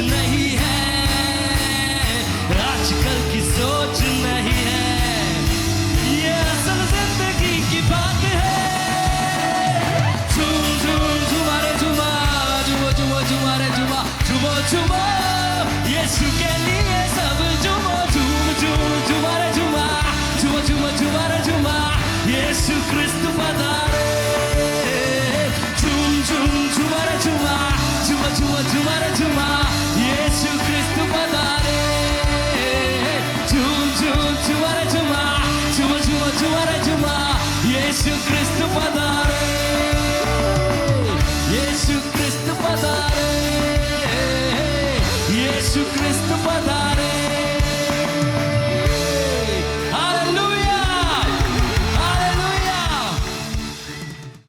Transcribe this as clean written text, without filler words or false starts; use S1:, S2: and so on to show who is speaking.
S1: नहीं है, आजकल की सोच नहीं है, ये असल जिंदगी की बात है। झूम झूम झुमारे झुमा, झुमो झुमो झुमारे झुमा, झुमो झुमो यीशु के लिए सब झुमो, झूम झूम झुमारे झुमा, झुमो झुमो झुमारे झुमा, यीशु क्रिस्त पधारे। झूम झूम झुमारे झुमा, झुमो झुमो झुमारे झुमा, यीशु क्रिस्त पधारे। झूम झूम झुमारे झुमा, झुमो झुमो झुमारे झुमा, यीशु क्रिस्त पधारे, यीशु क्रिस्त पधारे, यीशु क्रिस्त पधारे।